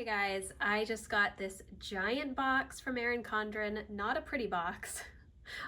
Hey guys, I just got this giant box from Erin Condren. Not a pretty box,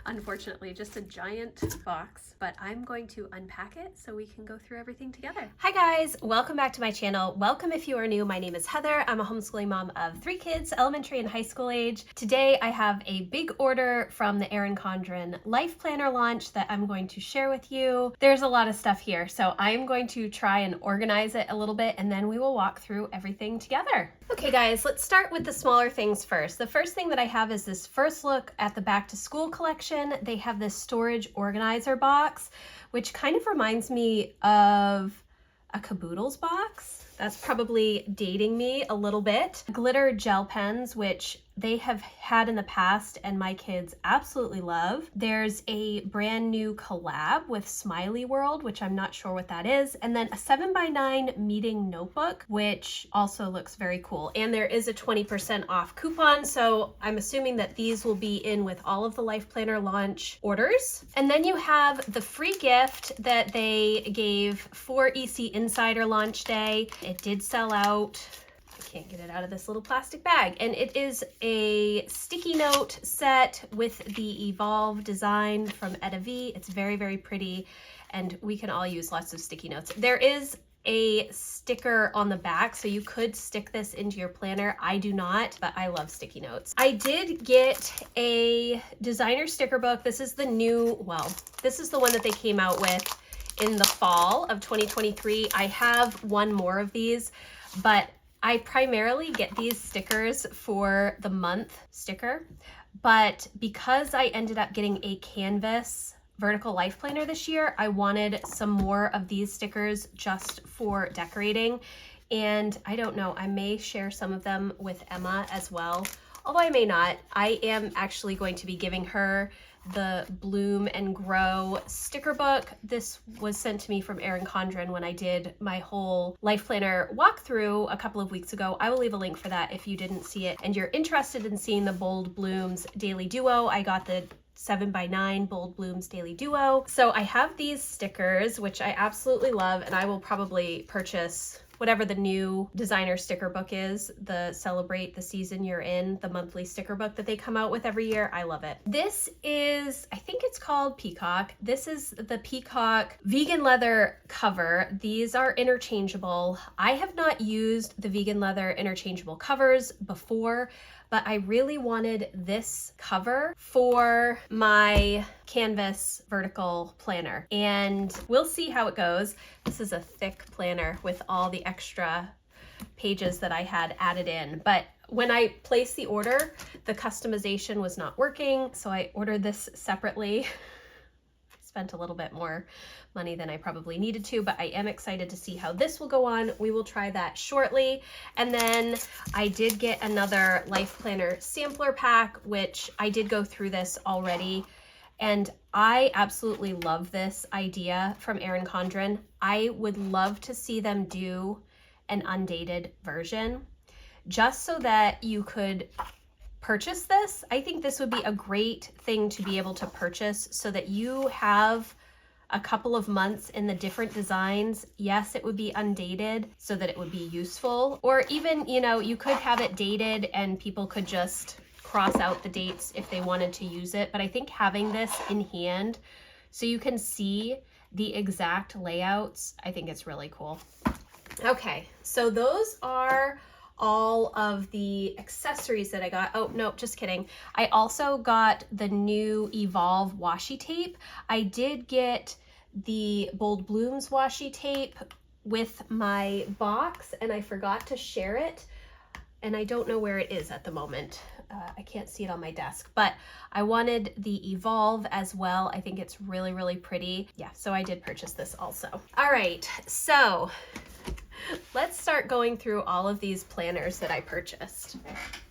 unfortunately, just a giant box, but I'm going to unpack it so we can go through everything together. Hi guys, welcome back to my channel. Welcome if you are new. My name is Heather. I'm a homeschooling mom of 3 kids, elementary and high school age. Today I have a big order from the Erin Condren Life Planner launch that I'm going to share with you. There's a lot of stuff here, so I'm going to try and organize it a little bit and then we will walk through everything together. Okay guys, let's start with the smaller things first. The first thing that I have is this first look at the back to school collection. They have this storage organizer box, which kind of reminds me of a Caboodles box. That's probably dating me a little bit. Glitter gel pens, which they have had in the past and my kids absolutely love. There's a brand new collab with Smiley World, which I'm not sure what that is. And then a 7x9 meeting notebook, which also looks very cool. And there is a 20% off coupon. So I'm assuming that these will be in with all of the Life Planner launch orders. And then you have the free gift that they gave for EC Insider launch day. It did sell out. Can't get it out of this little plastic bag. And it is a sticky note set with the Evolve design from Eclp. It's very, very pretty. And we can all use lots of sticky notes. There is a sticker on the back, so you could stick this into your planner. I do not, but I love sticky notes. I did get a designer sticker book. This is the new, well, this is the one that they came out with in the fall of 2023. I have one more of these, but I primarily get these stickers for the month sticker, but because I ended up getting a canvas vertical life planner this year, I wanted some more of these stickers just for decorating. And I don't know, I may share some of them with Emma as well, although I may not. I am actually going to be giving her the Bloom and Grow sticker book. This was sent to me from Erin Condren when I did my whole life planner walkthrough a couple of weeks ago. I will leave a link for that if you didn't see it and you're interested in seeing the Bold Blooms Daily Duo. I got the 7x9 Bold Blooms Daily Duo. So I have these stickers, which I absolutely love, and I will probably purchase whatever the new designer sticker book is, the Celebrate the Season You're In, the monthly sticker book that they come out with every year. I love it. This is, I think it's called Peacock. This is the Peacock vegan leather cover. These are interchangeable. I have not used the vegan leather interchangeable covers before, but I really wanted this cover for my canvas vertical planner, and we'll see how it goes. This is a thick planner with all the extra pages that I had added in, but when I placed the order, the customization was not working, so I ordered this separately. Spent a little bit more money than I probably needed to, but I am excited to see how this will go on. We will try that shortly. And then I did get another Life Planner sampler pack, which I did go through this already. And I absolutely love this idea from Erin Condren. I would love to see them do an undated version just so that you could purchase this. I think this would be a great thing to be able to purchase so that you have a couple of months in the different designs. Yes, it would be undated so that it would be useful, or even, you know, you could have it dated and people could just cross out the dates if they wanted to use it. But I think having this in hand so you can see the exact layouts, I think it's really cool. Okay, so those are all of the accessories that I got. Oh, no, just kidding. I also got the new Evolve washi tape. I did get the Bold Blooms washi tape with my box and I forgot to share it. And I don't know where it is at the moment. I can't see it on my desk, but I wanted the Evolve as well. I think it's really, really pretty. Yeah, so I did purchase this also. All right, so let's start going through all of these planners that I purchased.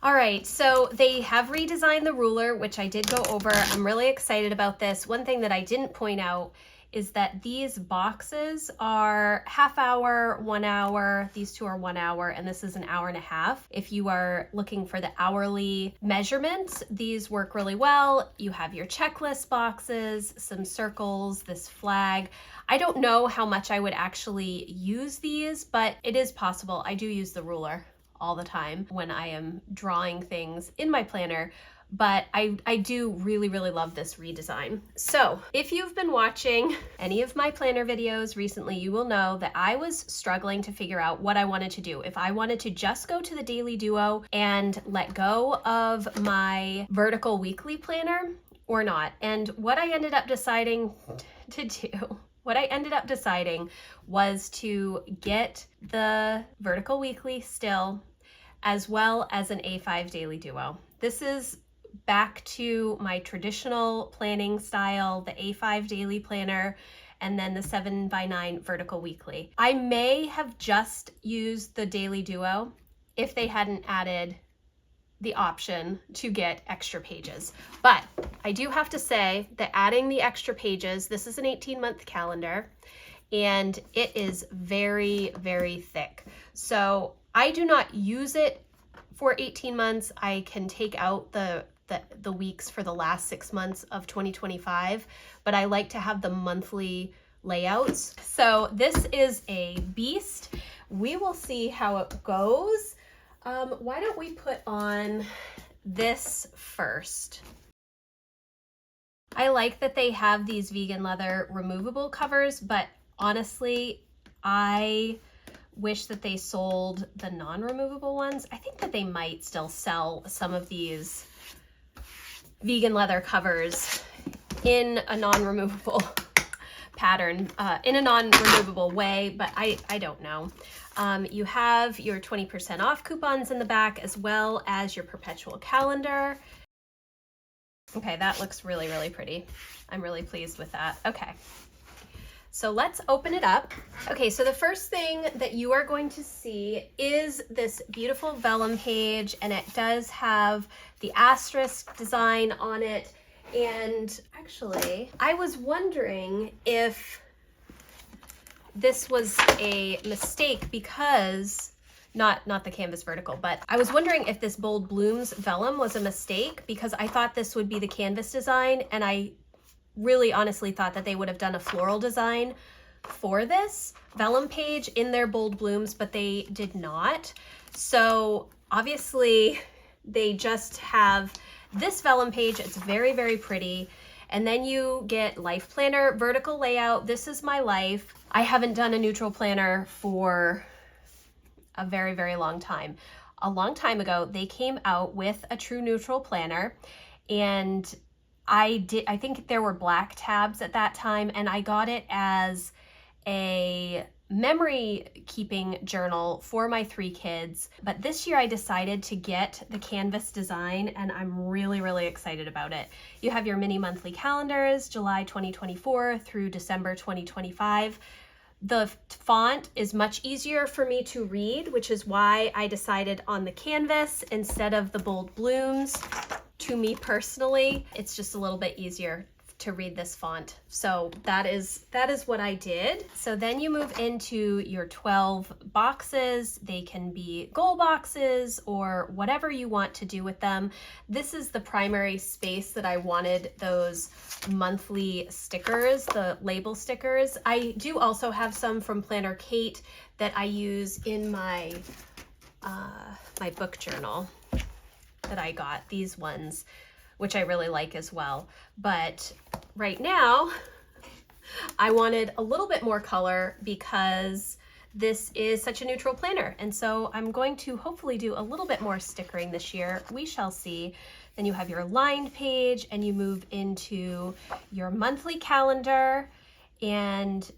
All right, so they have redesigned the ruler, which I did go over. I'm really excited about this. One thing that I didn't point out is that these boxes are half hour, 1 hour. These two are 1 hour, and this is an hour and a half. If you are looking for the hourly measurements, these work really well. You have your checklist boxes, some circles, this flag. I don't know how much I would actually use these, but it is possible. I do use the ruler all the time when I am drawing things in my planner, but I do really, really love this redesign. So if you've been watching any of my planner videos recently, you will know that I was struggling to figure out what I wanted to do. If I wanted to just go to the Daily Duo and let go of my vertical weekly planner or not. And what I ended up deciding to do, was to get the vertical weekly still, as well as an A5 Daily Duo. This is back to my traditional planning style, the A5 Daily Planner, and then the 7x9 vertical weekly. I may have just used the Daily Duo if they hadn't added the option to get extra pages. But I do have to say that adding the extra pages, this is an 18-month calendar, and it is very, very thick. So I do not use it for 18 months. I can take out the weeks for the last 6 months of 2025, but I like to have the monthly layouts. So this is a beast. We will see how it goes. Why don't we put on this first? I like that they have these vegan leather removable covers, but honestly, I wish that they sold the non-removable ones. I think that they might still sell some of these vegan leather covers in a non-removable pattern, in a non-removable way, but I don't know. You have your 20% off coupons in the back, as well as your perpetual calendar. Okay, that looks really, really pretty. I'm really pleased with that. Okay, so let's open it up. Okay, so the first thing that you are going to see is this beautiful vellum page, and it does have the asterisk design on it. And actually, I was wondering if this was a mistake because, not the canvas vertical, but I was wondering if this Bold Blooms vellum was a mistake, because I thought this would be the canvas design, and I really honestly thought that they would have done a floral design for this vellum page in their Bold Blooms, but they did not. So obviously they just have this vellum page. It's very, very pretty. And then you get Life Planner vertical layout. This is my life. I haven't done a neutral planner for a very, very long time. A long time ago, they came out with a true neutral planner, and I think there were black tabs at that time, and I got it as a memory keeping journal for my 3 kids. But this year I decided to get the canvas design, and I'm really, really excited about it. You have your mini monthly calendars, July 2024 through December 2025. The font is much easier for me to read, which is why I decided on the canvas instead of the Bold Blooms. To me personally, it's just a little bit easier to read this font. So that is what I did. So then you move into your 12 boxes. They can be goal boxes or whatever you want to do with them. This is the primary space that I wanted those monthly stickers, the label stickers. I do also have some from Planner Kate that I use in my my book journal that I got, these ones, which I really like as well. But right now, I wanted a little bit more color because this is such a neutral planner. And so I'm going to hopefully do a little bit more stickering this year. We shall see. Then you have your lined page, and you move into your monthly calendar, and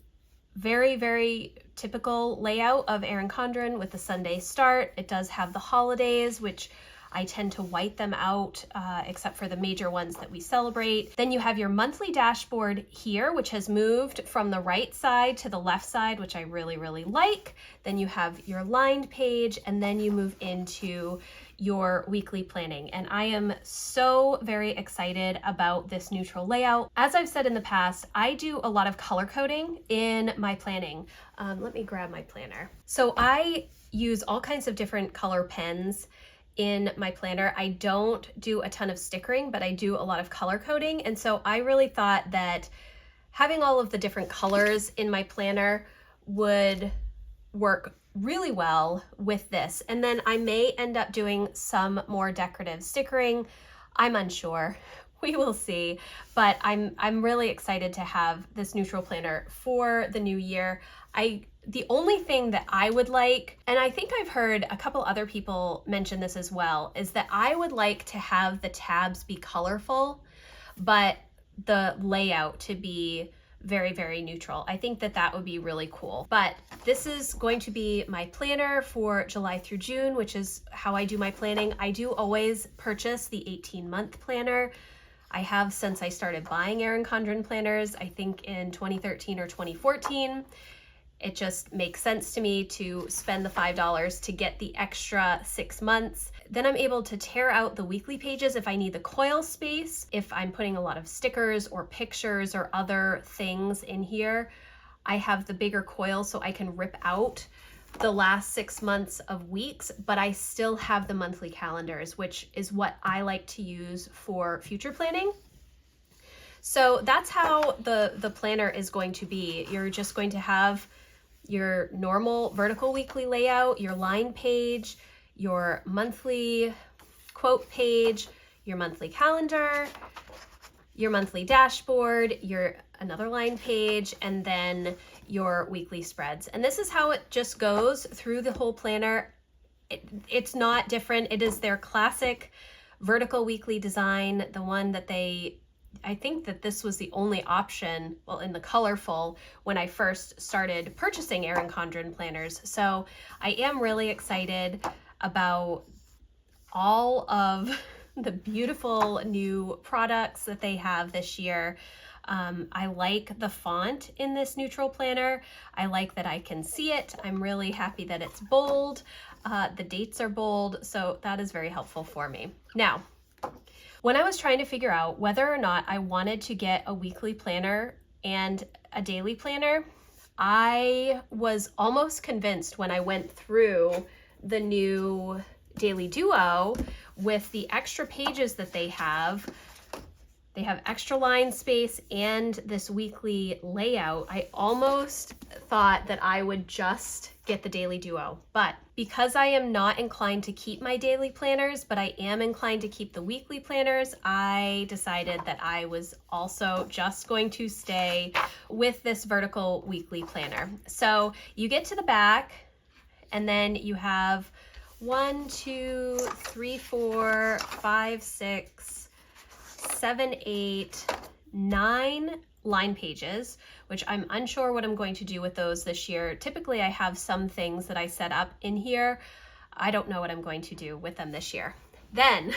very, very typical layout of Erin Condren with the Sunday start. It does have the holidays, which I tend to white them out, except for the major ones that we celebrate. Then you have your monthly dashboard here, which has moved from the right side to the left side, which I really, really like. Then you have your lined page, and then you move into your weekly planning. And I am so very excited about this neutral layout. As I've said in the past, I do a lot of color coding in my planning. Let me grab my planner. So I use all kinds of different color pens in my planner. I don't do a ton of stickering, but I do a lot of color coding. And so I really thought that having all of the different colors in my planner would work really well with this. And then I may end up doing some more decorative stickering. I'm unsure. We will see, but I'm really excited to have this neutral planner for the new year. The only thing that I would like, and I think I've heard a couple other people mention this as well, is that I would like to have the tabs be colorful, but the layout to be very, very neutral. I think that that would be really cool. But this is going to be my planner for July through June, which is how I do my planning. I do always purchase the 18-month planner. I have since I started buying Erin Condren planners, I think in 2013 or 2014. It just makes sense to me to spend the $5 to get the extra 6 months. Then I'm able to tear out the weekly pages if I need the coil space, if I'm putting a lot of stickers or pictures or other things in here. I have the bigger coil so I can rip out the last 6 months of weeks, but I still have the monthly calendars, which is what I like to use for future planning. So that's how the planner is going to be. You're just going to have your normal vertical weekly layout, your line page, your monthly quote page, your monthly calendar, your monthly dashboard, your another line page, and then your weekly spreads. And this is how it just goes through the whole planner. It's not different. It is their classic vertical weekly design, the one that I think that this was the only option, well, in the colorful, when I first started purchasing Erin Condren planners. So I am really excited about all of the beautiful new products that they have this year. I like the font in this neutral planner. I like that I can see it. I'm really happy that it's bold. The dates are bold, so that is very helpful for me. Now, when I was trying to figure out whether or not I wanted to get a weekly planner and a daily planner, I was almost convinced when I went through the new Daily Duo with the extra pages that they have. They have extra line space and this weekly layout. I almost thought that I would just get the Daily Duo, but because I am not inclined to keep my daily planners, but I am inclined to keep the weekly planners, I decided that I was also just going to stay with this vertical weekly planner. So you get to the back and then you have 1, 2, 3, 4, 5, 6, 7, 8, 9 line pages, which I'm unsure what I'm going to do with those this year. Typically I have some things that I set up in here. I don't know what I'm going to do with them this year. Then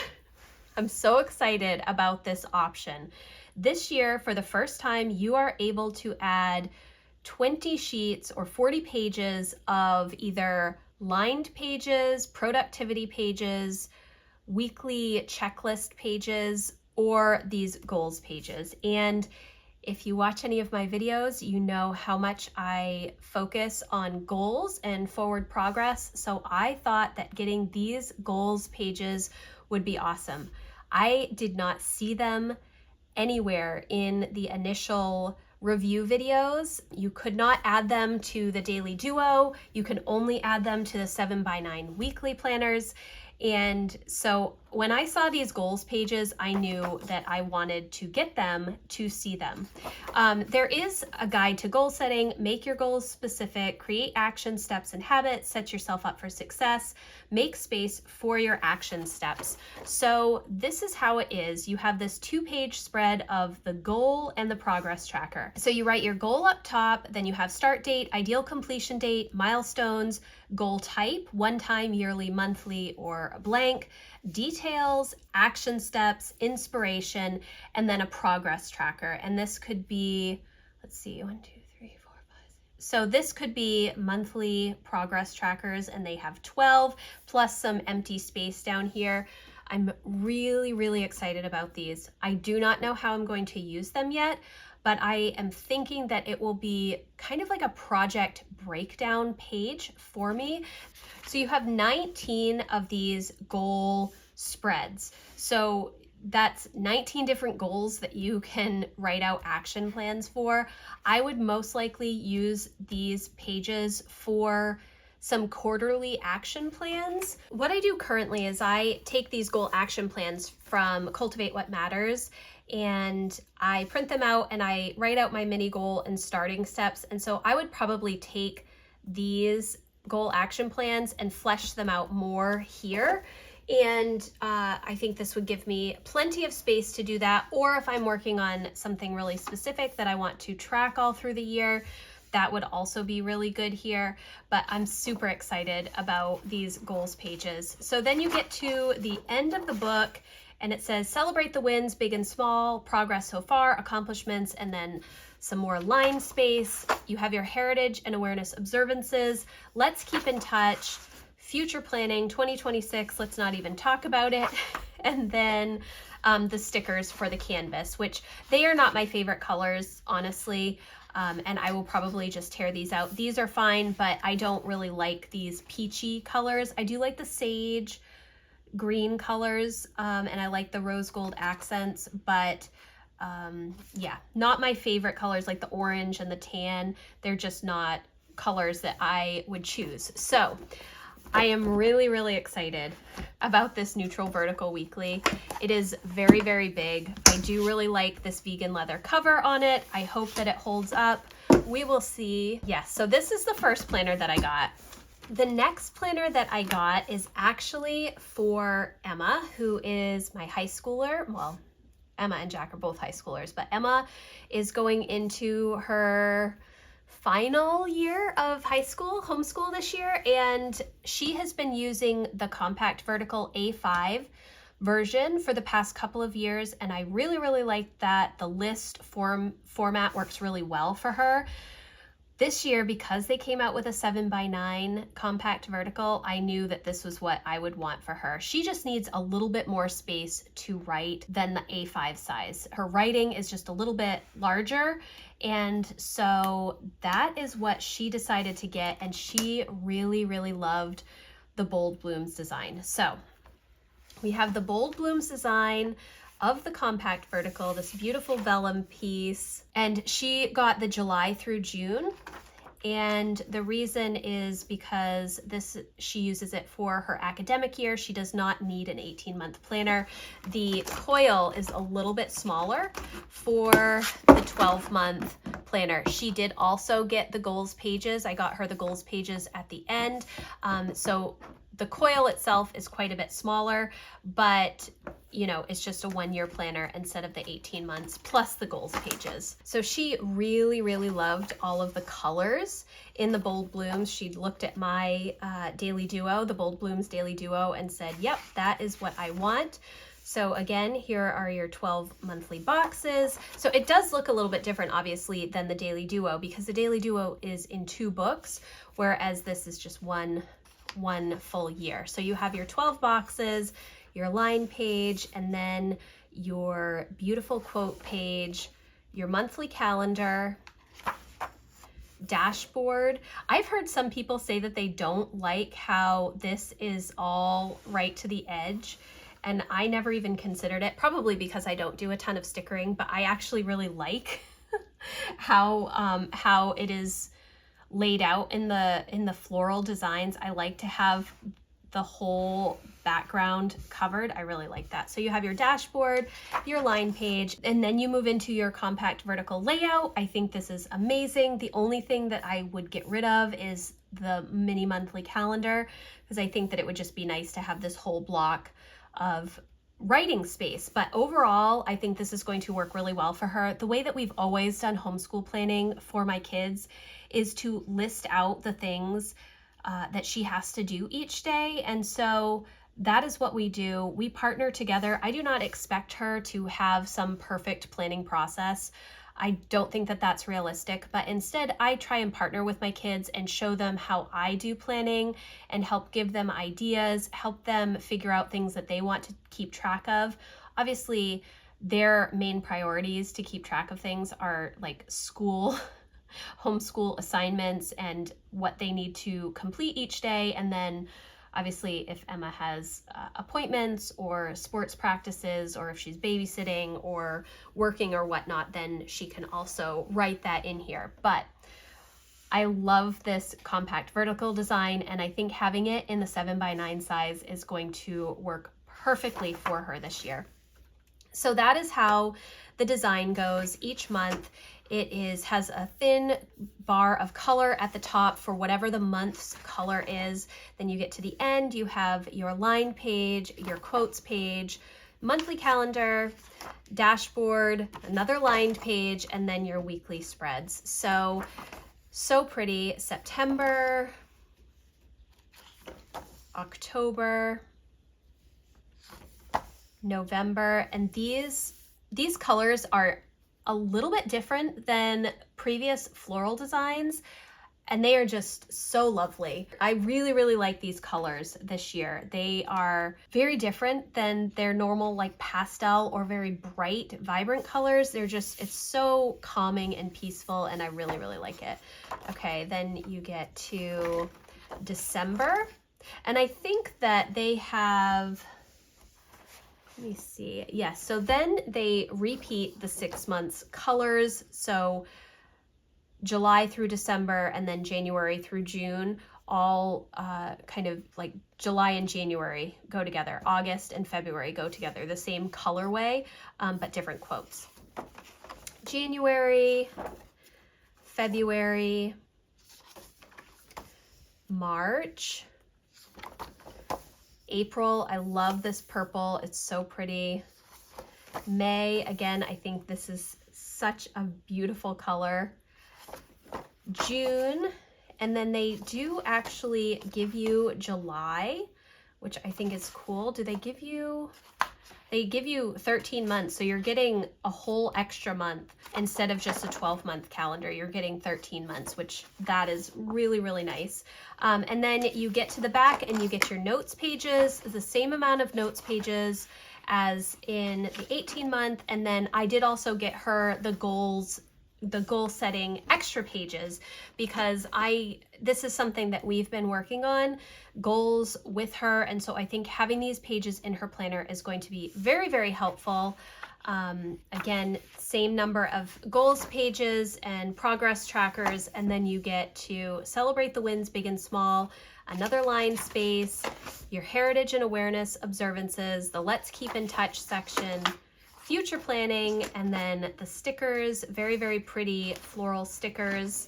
I'm so excited about this option. This year, for the first time, you are able to add 20 sheets or 40 pages of either lined pages, productivity pages, weekly checklist pages, or these goals pages. And if you watch any of my videos, you know how much I focus on goals and forward progress. So I thought that getting these goals pages would be awesome. I did not see them anywhere in the initial review videos. You could not add them to the Daily Duo. You can only add them to the 7x9 weekly planners. And so when I saw these goals pages, I knew that I wanted to get them to see them. There is a guide to goal setting, make your goals specific, create action steps and habits, set yourself up for success, make space for your action steps. So this is how it is. You have this 2-page spread of the goal and the progress tracker. So you write your goal up top, then you have start date, ideal completion date, milestones, goal type, one time, yearly, monthly, or blank, details, action steps, inspiration, and then a progress tracker. And this could be, let's see, 1, 2, 3, 4, 5. So this could be monthly progress trackers, and they have 12 plus some empty space down here. I'm really, really excited about these. I do not know how I'm going to use them yet, but I am thinking that it will be kind of like a project breakdown page for me. So you have 19 of these goal spreads. So that's 19 different goals that you can write out action plans for. I would most likely use these pages for some quarterly action plans. What I do currently is I take these goal action plans from Cultivate What Matters and I print them out and I write out my mini goal and starting steps. And so I would probably take these goal action plans and flesh them out more here. And I think this would give me plenty of space to do that. Or if I'm working on something really specific that I want to track all through the year, that would also be really good here. But I'm super excited about these goals pages. So then you get to the end of the book and it says celebrate the wins, big and small, progress so far, accomplishments, and then some more line space. You have your heritage and awareness observances. Let's keep in touch. Future planning 2026, let's not even talk about it. And then the stickers for the canvas, which they are not my favorite colors, honestly. And I will probably just tear these out. These are fine, but I don't really like these peachy colors. I do like the sage green colors, and I like the rose gold accents, but yeah, not my favorite colors like the orange and the tan. They're just not colors that I would choose. So I am really, really excited about this Neutral Vertical Weekly. It is very, very big. I do really like this vegan leather cover on it. I hope that it holds up. We will see. Yes, so this is the first planner that I got. The next planner that I got is actually for Emma, who is my high schooler. Well, Emma and Jack are both high schoolers, but Emma is going into her final year of high school, homeschool this year, and she has been using the Compact Vertical A5 version for the past couple of years, and I really, really like that. The list format works really well for her. This year, because they came out with a 7x9 Compact Vertical, I knew that this was what I would want for her. She just needs a little bit more space to write than the A5 size. Her writing is just a little bit larger, and so that is what she decided to get, and she really, really loved the Bold Blooms design. So we have the Bold Blooms design of the Compact Vertical, this beautiful vellum piece, and she got the July through June. And the reason is because she uses it for her academic year. She does not need an 18-month planner. The coil is a little bit smaller for the 12-month planner. She did also get the goals pages. I got her the goals pages at the end. So the coil itself is quite a bit smaller, but you know, it's just a 1-year planner instead of the 18 months plus the goals pages. So she really, really loved all of the colors in the Bold Blooms. She looked at my Daily Duo, the Bold Blooms Daily Duo, and said, yep, that is what I want. So again, here are your 12 monthly boxes. So it does look a little bit different, obviously, than the Daily Duo, because the Daily Duo is in 2 books, whereas this is just one full year. So you have your 12 boxes, your line page, and then your beautiful quote page, your monthly calendar, dashboard. I've heard some people say that they don't like how this is all right to the edge, and I never even considered it, probably because I don't do a ton of stickering, but I actually really like how it is laid out in the floral designs. I like to have the whole background covered. I really like that. So you have your dashboard, your line page, and then you move into your Compact Vertical layout. I think this is amazing. The only thing that I would get rid of is the mini monthly calendar, because I think that it would just be nice to have this whole block of writing space. But overall, I think this is going to work really well for her. The way that we've always done homeschool planning for my kids is to list out the things that she has to do each day. And so that is what we do. We partner together. I do not expect her to have some perfect planning process. I don't think that that's realistic, but instead I try and partner with my kids and show them how I do planning and help give them ideas, help them figure out things that they want to keep track of. Obviously, their main priorities to keep track of things are like school, homeschool assignments, and what they need to complete each day. And then obviously if Emma has appointments or sports practices, or if she's babysitting or working or whatnot, then she can also write that in here. But I love this compact vertical design, and I think having it in the 7x9 size is going to work perfectly for her this year. So that is how the design goes each month. It has a thin bar of color at the top for whatever the month's color is. Then you get to the end, you have your line page, your quotes page, monthly calendar, dashboard, another lined page, and then your weekly spreads. So pretty. September, October, November, and these colors are a little bit different than previous floral designs, and they are just so lovely. I really, really like these colors this year. They are very different than their normal like pastel or very bright, vibrant colors. They're just, it's so calming and peaceful, and I really, really like it. Okay, then you get to December, and I think that they have, let me see. Yes, so then they repeat the 6 months colors. So July through December, and then January through June, all kind of like July and January go together. August and February go together, the same colorway, but different quotes. January, February, March, April, I love this purple. It's so pretty. May, again, I think this is such a beautiful color. June, and then they do actually give you July, which I think is cool. Do they give you, they give you 13 months, so you're getting a whole extra month instead of just a 12-month calendar. You're getting 13 months, which that is really, really nice. And then you get to the back and you get your notes pages, the same amount of notes pages as in the 18-month. And then I did also get her the goal setting extra pages, because this is something that we've been working on, goals with her. And so I think having these pages in her planner is going to be very, very helpful. Again, same number of goals pages and progress trackers, and then you get to celebrate the wins big and small, another line space, your heritage and awareness observances, the let's keep in touch section, future planning, and then the stickers, very, very pretty floral stickers.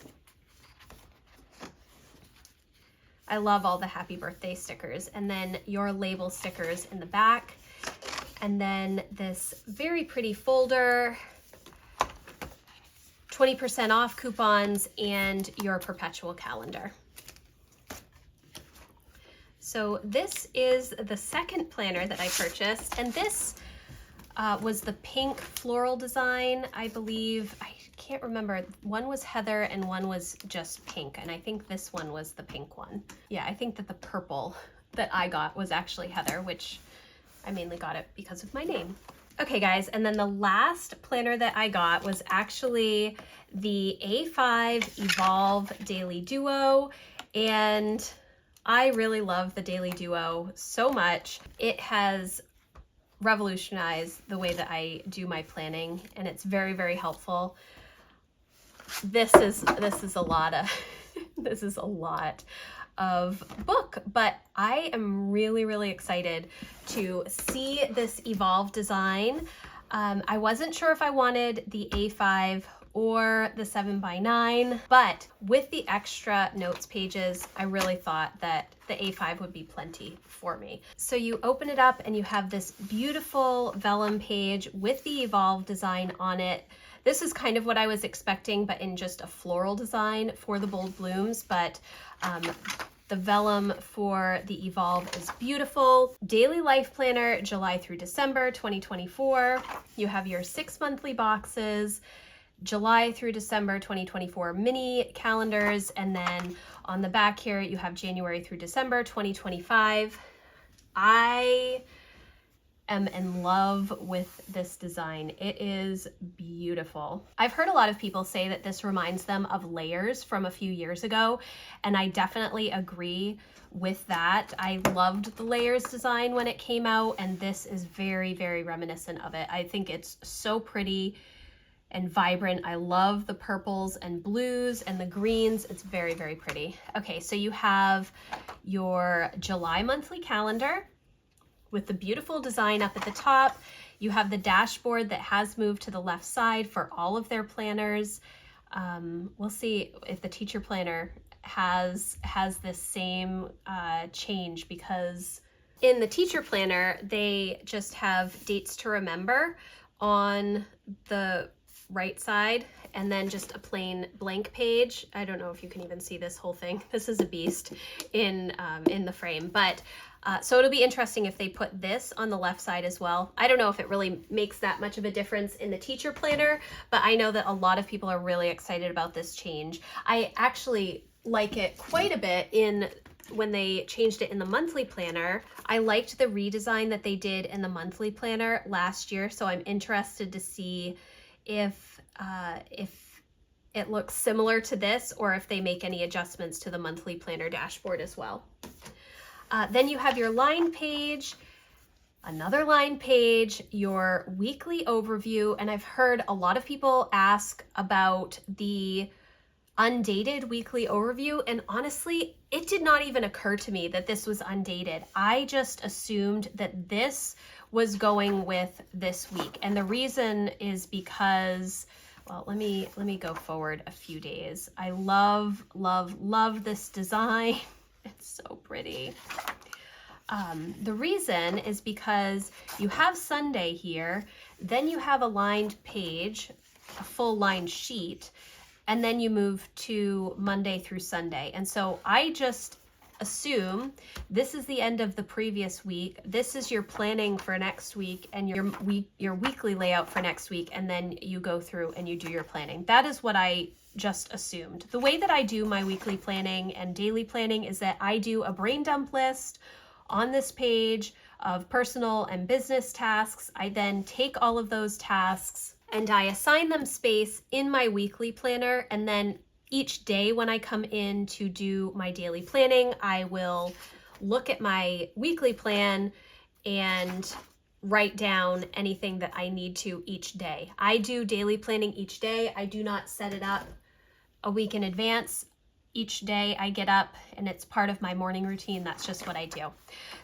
I love all the happy birthday stickers, and then your label stickers in the back. And then this very pretty folder, 20% off coupons, and your perpetual calendar. So this is the second planner that I purchased, and this was the pink floral design, I believe. I can't remember. One was heather and one was just pink, and I think this one was the pink one. Yeah, I think that the purple that I got was actually heather, which I mainly got it because of my name. Okay guys, and then the last planner that I got was actually the A5 Evolve Daily Duo, and I really love the Daily Duo so much. It has revolutionized the way that I do my planning, and it's very, very helpful. This is a lot of this is a lot of book, but I am really, really excited to see this Evolve design. I wasn't sure if I wanted the A5 or the 7x9, but with the extra notes pages, I really thought that the A5 would be plenty for me. So you open it up and you have this beautiful vellum page with the Evolve design on it. This is kind of what I was expecting, but in just a floral design for the bold blooms, but the vellum for the Evolve is beautiful. Daily Life Planner, July through December 2024. You have your 6 monthly boxes, July through December 2024 mini calendars, and then on the back here you have January through December 2025. I am in love with this design. It is beautiful. I've heard a lot of people say that this reminds them of Layers from a few years ago, and I definitely agree with that. I loved the Layers design when it came out, and this is very, very reminiscent of it. I think it's so pretty and vibrant. I love the purples and blues and the greens. It's very, very pretty. Okay, so you have your July monthly calendar with the beautiful design up at the top. You have the dashboard that has moved to the left side for all of their planners. We'll see if the teacher planner has this same change, because in the teacher planner, they just have dates to remember on the right side, and then just a plain blank page. I don't know if you can even see this whole thing. This is a beast in the frame, but so it'll be interesting if they put this on the left side as well. I don't know if it really makes that much of a difference in the teacher planner, but I know that a lot of people are really excited about this change. I actually like it quite a bit when they changed it in the monthly planner. I liked the redesign that they did in the monthly planner last year, so I'm interested to see if it looks similar to this, or if they make any adjustments to the monthly planner dashboard as well. Then you have your line page, another line page, your weekly overview, and I've heard a lot of people ask about the undated weekly overview, and honestly, it did not even occur to me that this was undated. I just assumed that this was going with this week, and the reason is because, well, let me go forward a few days. I love this design. It's so pretty. The reason is because you have Sunday here, then you have a lined page, a full lined sheet, and then you move to Monday through Sunday. And so I just assume this is the end of the previous week. This is your planning for next week and your weekly layout for next week, and then you go through and you do your planning. That is what I just assumed. The way that I do my weekly planning and daily planning is that I do a brain dump list on this page of personal and business tasks. I then take all of those tasks and I assign them space in my weekly planner, and then each day when I come in to do my daily planning, I will look at my weekly plan and write down anything that I need to each day. I do daily planning each day. I do not set it up a week in advance. Each day I get up and it's part of my morning routine. That's just what I do.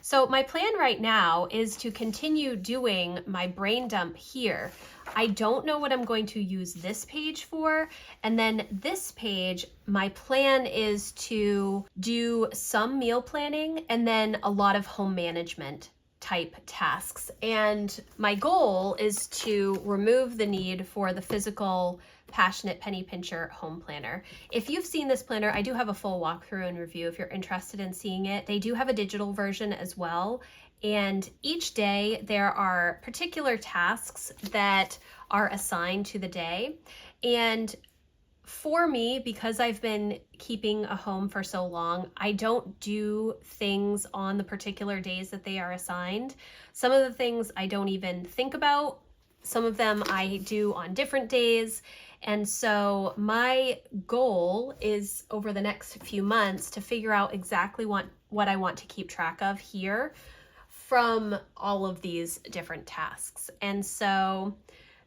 So my plan right now is to continue doing my brain dump here. I don't know what I'm going to use this page for. And then this page, my plan is to do some meal planning and then a lot of home management type tasks. And my goal is to remove the need for the physical Passionate Penny Pincher home planner. If you've seen this planner, I do have a full walkthrough and review if you're interested in seeing it. They do have a digital version as well. And each day there are particular tasks that are assigned to the day. And for me, because I've been keeping a home for so long, I don't do things on the particular days that they are assigned. Some of the things I don't even think about. Some of them I do on different days. And so my goal is over the next few months to figure out exactly what I want to keep track of here from all of these different tasks. And so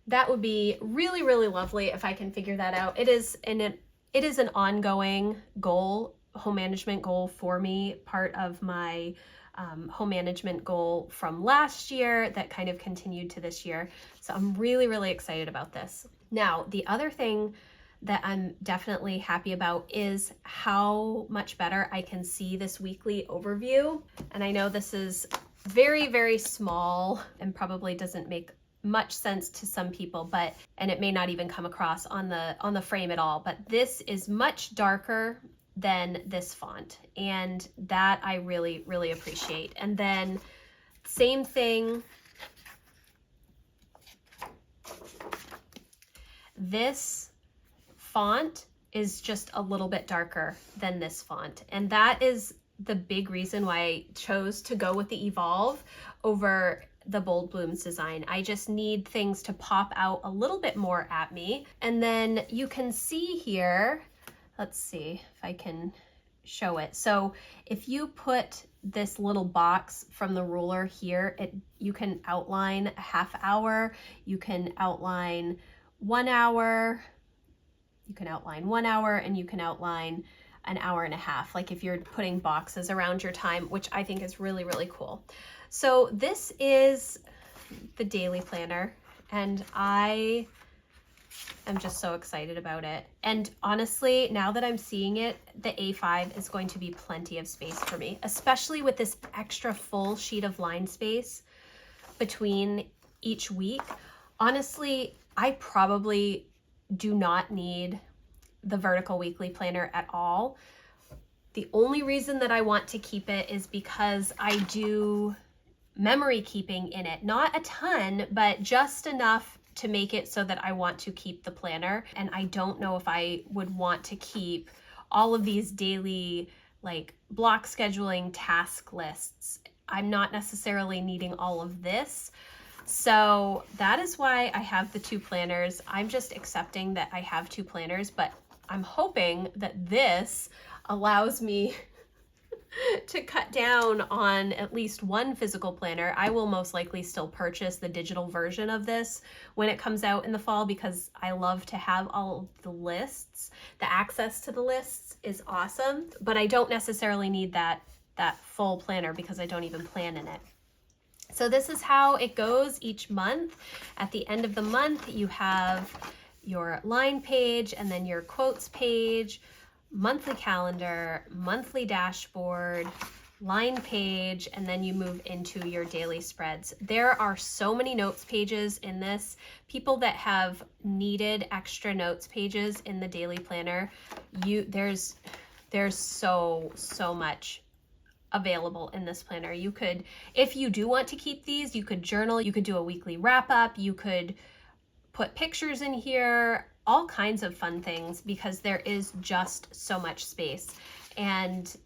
that would be really, really lovely if I can figure that out. It is an ongoing goal, home management goal for me, part of my home management goal from last year that kind of continued to this year. So I'm really, really excited about this. Now, the other thing that I'm definitely happy about is how much better I can see this weekly overview. And I know this is very, very small and probably doesn't make much sense to some people, and it may not even come across on the frame at all, but this is much darker than this font, and that I really, really appreciate. And then same thing, this font is just a little bit darker than this font, and that is the big reason why I chose to go with the Evolve over the Bold Blooms design. I just need things to pop out a little bit more at me. And then you can see here, let's see if I can show it. So if you put this little box from the ruler here, you can outline a half hour, you can outline 1 hour, you can outline 1 hour, and you can outline an hour and a half, like if you're putting boxes around your time, which I think is really, really cool. So this is the daily planner, and I am just so excited about it. And honestly, now that I'm seeing it, the A5 is going to be plenty of space for me, especially with this extra full sheet of line space between each week. Honestly, I probably do not need the vertical weekly planner at all. The only reason that I want to keep it is because I do memory keeping in it. Not a ton, but just enough to make it so that I want to keep the planner. And I don't know if I would want to keep all of these daily like block scheduling task lists. I'm not necessarily needing all of this. So that is why I have the 2 planners. I'm just accepting that I have 2 planners, but I'm hoping that this allows me to cut down on at least 1 physical planner. I will most likely still purchase the digital version of this when it comes out in the fall because I love to have all of the lists. The access to the lists is awesome, but I don't necessarily need that full planner because I don't even plan in it. So this is how it goes each month. At the end of the month, you have your line page and then your quotes page, monthly calendar, monthly dashboard, line page, and then you move into your daily spreads. There are so many notes pages in this. People that have needed extra notes pages in the daily planner, there's so much available in this planner. You could, if you do want to keep these, you could journal, you could do a weekly wrap up, you could put pictures in here, all kinds of fun things because there is just so much space. And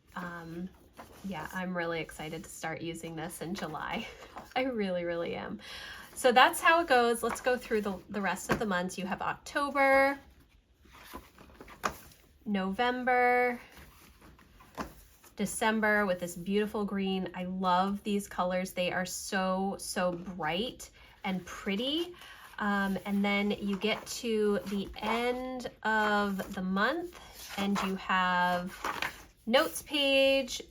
yeah, I'm really excited to start using this in July. I really, really am. So that's how it goes. Let's go through the rest of the months. You have October, November, December with this beautiful green. I love these colors. They are so bright and pretty. And then you get to the end of the month and you have notes page,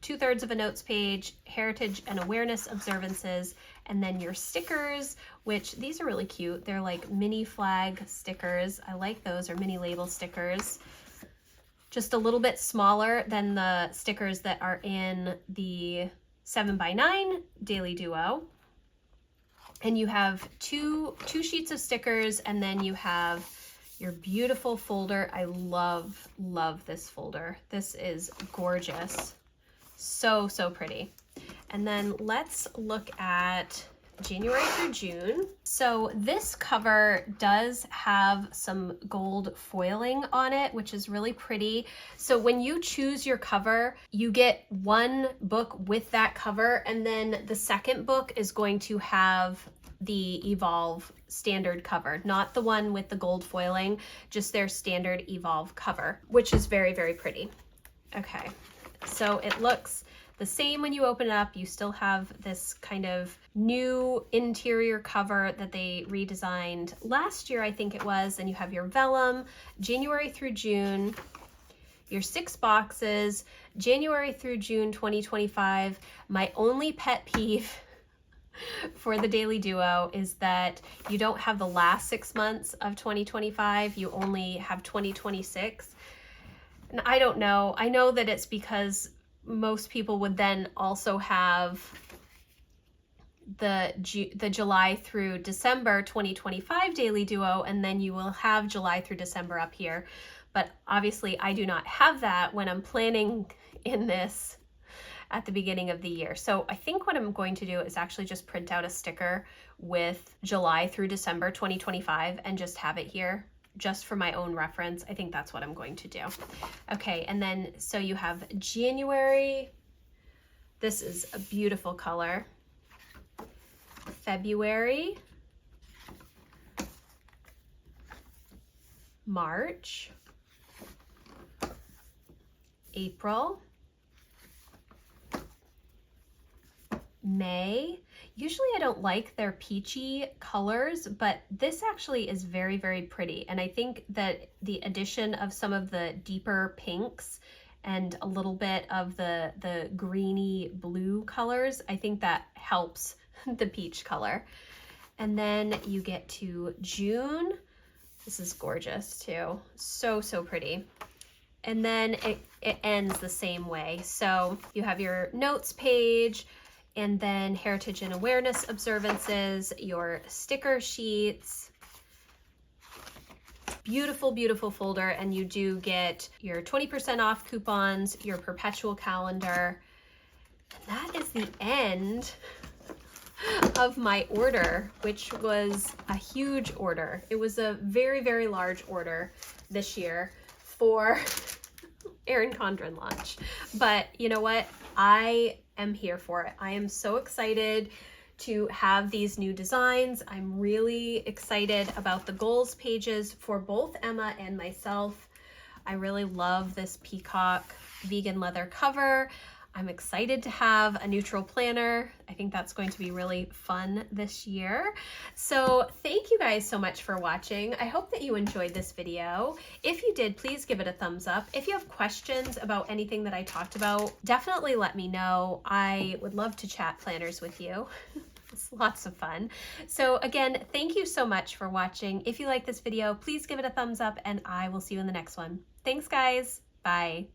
2/3 of a notes page, heritage and awareness observances, and then your stickers, which these are really cute. They're like mini flag stickers. I like those, or mini label stickers. Just a little bit smaller than the stickers that are in the 7x9 Daily Duo. And you have two sheets of stickers, and then you have your beautiful folder. I love this folder. This is gorgeous. So pretty. And then let's look at January through June. So this cover does have some gold foiling on it, which is really pretty. So when you choose your cover, you get one book with that cover, and then the second book is going to have the Evolve standard cover, not the one with the gold foiling, just their standard Evolve cover, which is very pretty. Okay, so it looks the same when you open it up. You still have this kind of new interior cover that they redesigned last year, I think it was. And you have your vellum, January through June, your 6 boxes, January through June 2025. My only pet peeve for the Daily Duo is that you don't have the last 6 months of 2025. You only have 2026. And I don't know. I know that it's because most people would then also have the July through December 2025 Daily Duo, and then you will have July through December up here. But obviously I do not have that when I'm planning in this at the beginning of the year. So I think what I'm going to do is actually just print out a sticker with July through December 2025 and just have it here just for my own reference. I think that's what I'm going to do. Okay, and then so you have January. This is a beautiful color. February, March, April, May. Usually I don't like their peachy colors, but this actually is very, very pretty. And I think that the addition of some of the deeper pinks and a little bit of the greeny blue colors, I think that helps the peach color. And then you get to June. This is gorgeous too. So, so pretty. And then it ends the same way. So you have your notes page, and then Heritage and Awareness observances, your sticker sheets. Beautiful, beautiful folder, and you do get your 20% off coupons, your perpetual calendar. And that is the end of my order, which was a huge order. It was a very, very large order this year for Erin Condren launch. But you know what? I am here for it. I am so excited to have these new designs. I'm really excited about the goals pages for both Emma and myself. I really love this peacock vegan leather cover. I'm excited to have a neutral planner. I think that's going to be really fun this year. So thank you guys so much for watching. I hope that you enjoyed this video. If you did, please give it a thumbs up. If you have questions about anything that I talked about, definitely let me know. I would love to chat planners with you. It's lots of fun. So again, thank you so much for watching. If you like this video, please give it a thumbs up, and I will see you in the next one. Thanks guys. Bye.